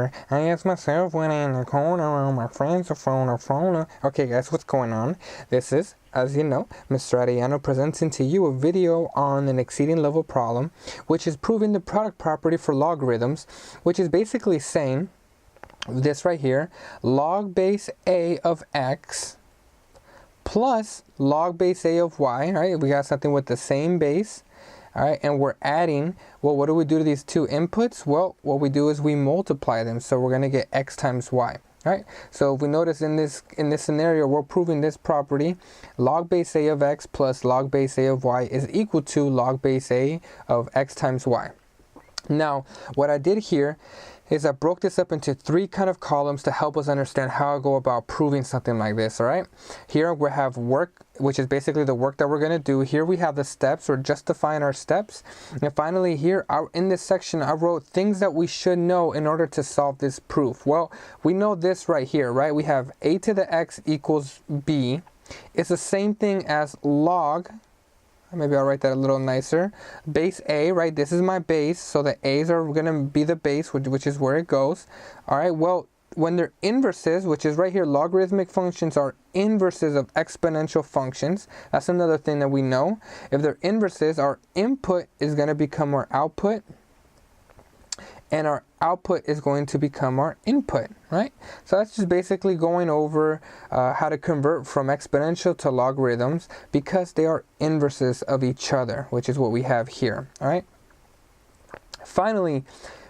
I asked myself when I'm in the corner, all my friends are phone. Okay guys, what's going on? This is, as you know, Mr. Arellano presenting to you a video on an exceeding level problem, which is proving the product property for logarithms, which is basically saying this right here, log base a of x plus log base a of y, right? We got something with the same base. All right, and we're adding, well, what do we do to these two inputs? Well, what we do is we multiply them. So we're going to get x times y. All right, so if we notice in this scenario, we're proving this property, log base a of x plus log base a of y is equal to log base a of x times y. Now, what I did here is I broke this up into three kind of columns to help us understand how I go about proving something like this, all right? Here we have work, which is basically the work that we're going to do. Here we have the steps, we're justifying our steps. And finally here, in this section, I wrote things that we should know in order to solve this proof. Well, we know this right here, right? We have a to the x equals b. It's the same thing as log, maybe I'll write that a little nicer, base a, right? This is my base, so the a's are going to be the base, which is where it goes. All right, well, when they're inverses, which is right here, logarithmic functions are inverses of exponential functions. That's another thing that we know. If they're inverses, our input is going to become our output, and our output is going to become our input, right? So that's just basically going over how to convert from exponential to logarithms because they are inverses of each other, which is what we have here, all right? Finally,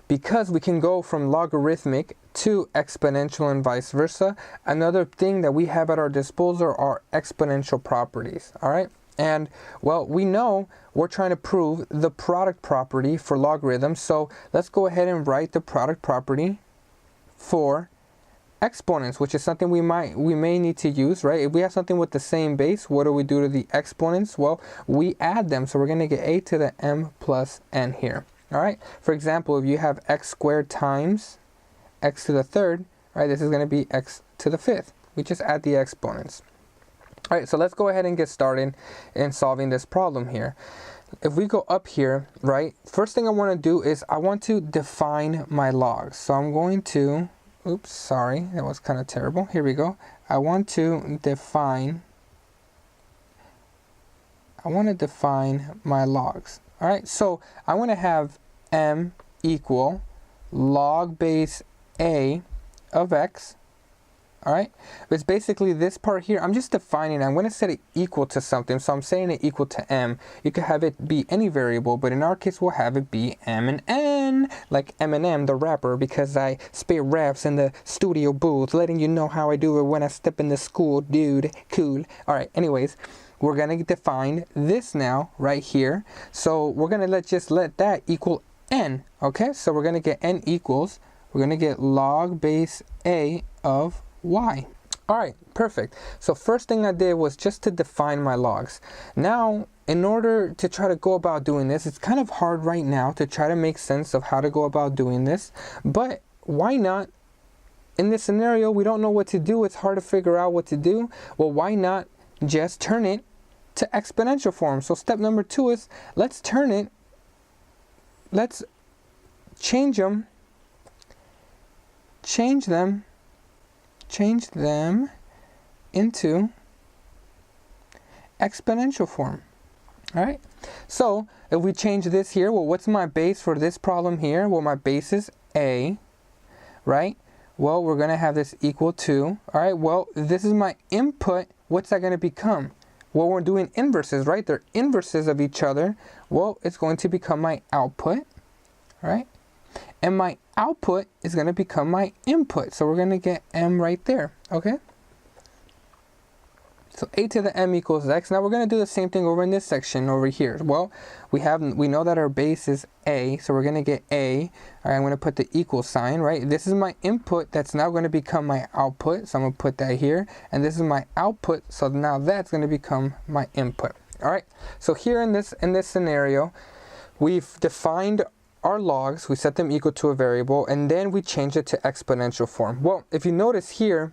because we can go from logarithmic to exponential and vice versa, another thing that we have at our disposal are exponential properties, all right? And, well, we know we're trying to prove the product property for logarithms, so let's go ahead and write the product property for exponents, which is something we may need to use, right? If we have something with the same base, what do we do to the exponents? Well, we add them, so we're going to get a to the m plus n here, all right? For example, if you have x squared times x to the third, right, this is going to be x to the fifth. We just add the exponents. All right, so let's go ahead and get started in solving this problem here. If we go up here, right, first thing I want to do is I want to define my logs. So I'm going to, oops, sorry, that was kind of terrible. Here we go. I want to define my logs. All right, so I want to have m equal log base a of x. All right, it's basically this part here. I'm just defining, I'm going to set it equal to something. So I'm saying it equal to m. You could have it be any variable, but in our case, we'll have it be m and n, like Eminem, the rapper, because I spit raps in the studio booth, letting you know how I do it when I step in the school, dude, cool. All right, anyways, we're going to define this now right here. So we're going to just let that equal n, okay? So we're going to get n equals, we're going to get log base a of y. All right, perfect. So first thing I did was just to define my logs. Now, in order to try to go about doing this, it's kind of hard right now to try to make sense of how to go about doing this, but why not? In this scenario, we don't know what to do. It's hard to figure out what to do. Well, why not just turn it to exponential form? So step number 2 is let's change them into exponential form. All right, so if we change this here, well, what's my base for this problem here? Well, my base is a, right? Well, we're going to have this equal to, all right, well, this is my input. What's that going to become? Well, we're doing inverses, right? They're inverses of each other. Well, it's going to become my output, all right? And my output is going to become my input. So we're going to get m right there, okay? So a to the m equals x. Now we're going to do the same thing over in this section over here. Well, we know that our base is a, so we're going to get a. All right, I'm going to put the equal sign, right? This is my input that's now going to become my output. So I'm going to put that here. And this is my output, so now that's going to become my input. All right, so here in this scenario, we've defined our logs, we set them equal to a variable, and then we change it to exponential form. Well, if you notice here,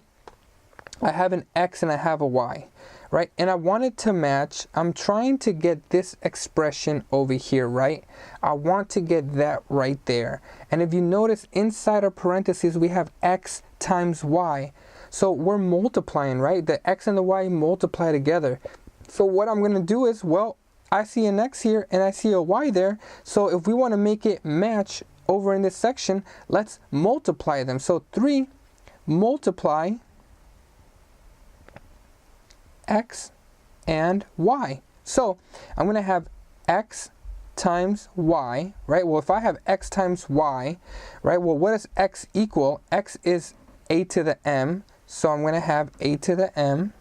I have an x and I have a y. right? And I want it to match, I'm trying to get this expression over here, right? I want to get that right there. And if you notice, inside our parentheses, we have x times y. So we're multiplying, right? The x and the y multiply together. So what I'm going to do is, well, I see an x here and I see a y there. So if we want to make it match over in this section, let's multiply them. So 3 multiply x and y. So I'm going to have x times y, right? Well, if I have x times y, right? Well, what does x equal? X is a to the m. So I'm going to have a to the m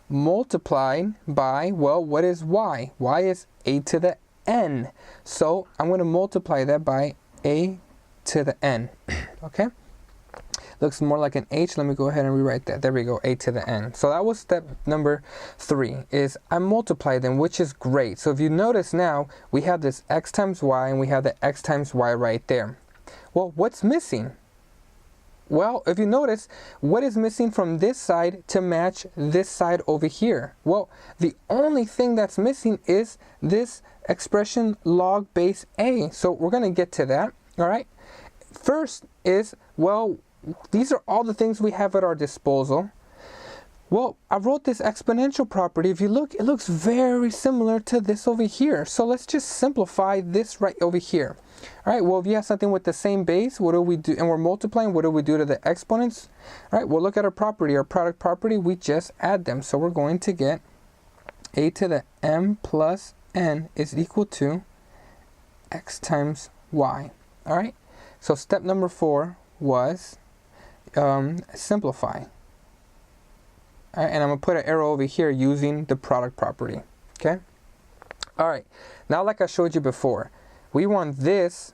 multiplied by, well, what is y? Y is a to the n. So I'm going to multiply that by a to the n. Okay? Looks more like an h. Let me go ahead and rewrite that. There we go, a to the n. So that was step number 3, is I multiply them, which is great. So if you notice now, we have this x times y and we have the x times y right there. Well, what's missing? Well, if you notice, what is missing from this side to match this side over here? Well, the only thing that's missing is this expression log base a. So we're going to get to that, all right? First is, well, these are all the things we have at our disposal. Well, I wrote this exponential property. If you look, it looks very similar to this over here. So let's just simplify this right over here. All right, well, if you have something with the same base, what do we do? And we're multiplying, what do we do to the exponents? All right, well, look at our property, our product property, we just add them. So we're going to get a to the m plus n is equal to x times y. All right, so step number 4 was simplify. All right, and I'm going to put an arrow over here using the product property, okay? All right, now like I showed you before, we want this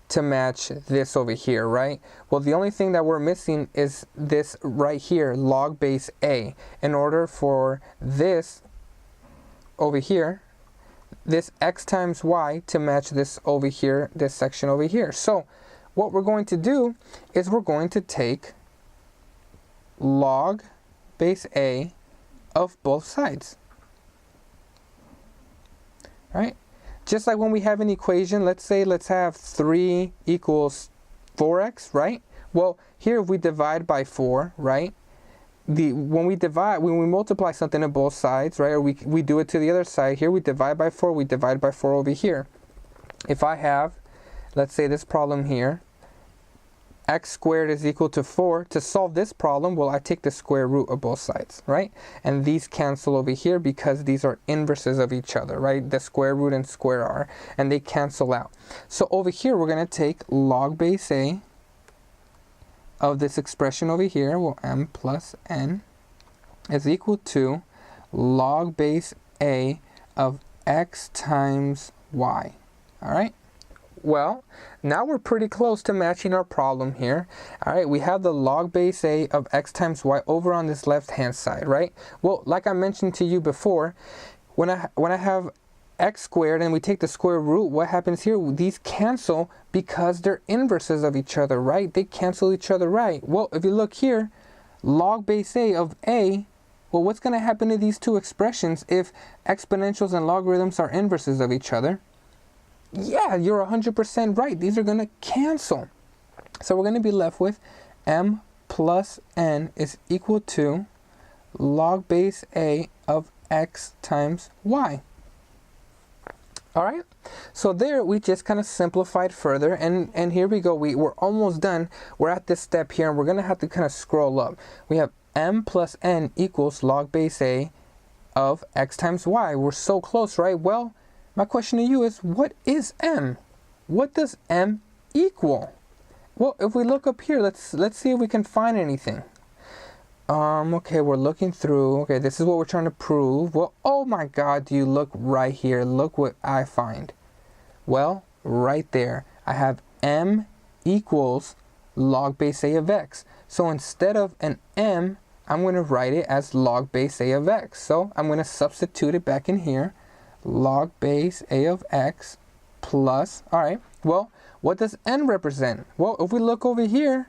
to match this over here, right? Well, the only thing that we're missing is this right here, log base a. In order for this over here, this x times y to match this over here, this section over here. So what we're going to do is we're going to take log base a of both sides. All right? Just like when we have an equation, let's have 3 equals 4x, right? Well, here if we divide by 4, right? When we multiply something on both sides, right? Or we do it to the other side. Here we divide by 4, we divide by 4 over here. If I have, let's say this problem here, x squared is equal to 4. To solve this problem, well, I take the square root of both sides, right? And these cancel over here because these are inverses of each other, right? The square root and square r, and they cancel out. So over here, we're going to take log base a of this expression over here, well, m plus n is equal to log base a of x times y, all right? Well, now we're pretty close to matching our problem here. All right, we have the log base a of x times y over on this left-hand side, right? Well, like I mentioned to you before, when I have x squared and we take the square root, what happens here? These cancel because they're inverses of each other, right? They cancel each other, right? Well, if you look here, log base a of a, well, what's going to happen to these two expressions if exponentials and logarithms are inverses of each other? Yeah, you're 100% right. These are going to cancel. So we're going to be left with m plus n is equal to log base a of x times y. All right, so there we just kind of simplified further, and here we go. We're almost done. We're at this step here, and we're going to have to kind of scroll up. We have m plus n equals log base a of x times y. We're so close, right? Well, my question to you is, what is m? What does m equal? Well, if we look up here, let's see if we can find anything. Okay, we're looking through. Okay, this is what we're trying to prove. Well, oh my God, do you look right here? Look what I find. Well, right there, I have m equals log base a of x. So instead of an m, I'm going to write it as log base a of x. So I'm going to substitute it back in here. Log base a of x plus, all right, well, what does n represent? Well, if we look over here,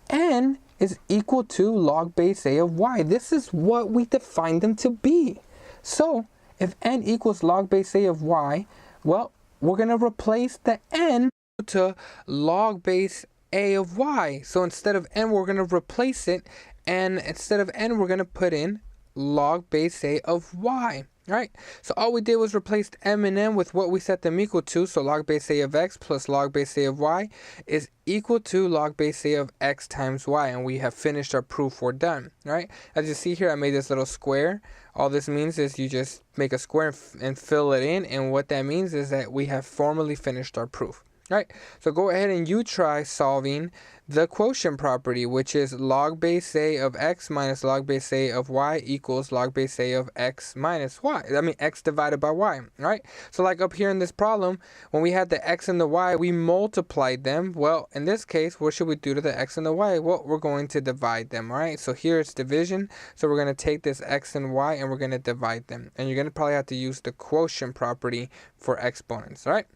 n is equal to log base a of y. This is what we defined them to be. So if n equals log base a of y, well, we're going to replace the n to log base a of y. So instead of n, we're going to replace it, and instead of n, we're going to put in log base a of y. Right? So all we did was replace m and n with what we set them equal to. So log base a of x plus log base a of y is equal to log base a of x times y. And we have finished our proof. We're done. Right? As you see here, I made this little square. All this means is you just make a square and fill it in. And what that means is that we have formally finished our proof. Right? So go ahead and you try solving the quotient property, which is log base a of x minus log base a of y equals log base a of x minus y. I mean, x divided by y, right? So like up here in this problem, when we had the x and the y, we multiplied them. Well, in this case, what should we do to the x and the y? Well, we're going to divide them, right? So here it's division. So we're going to take this x and y and we're going to divide them. And you're going to probably have to use the quotient property for exponents, all right?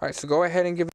All right, so go ahead and give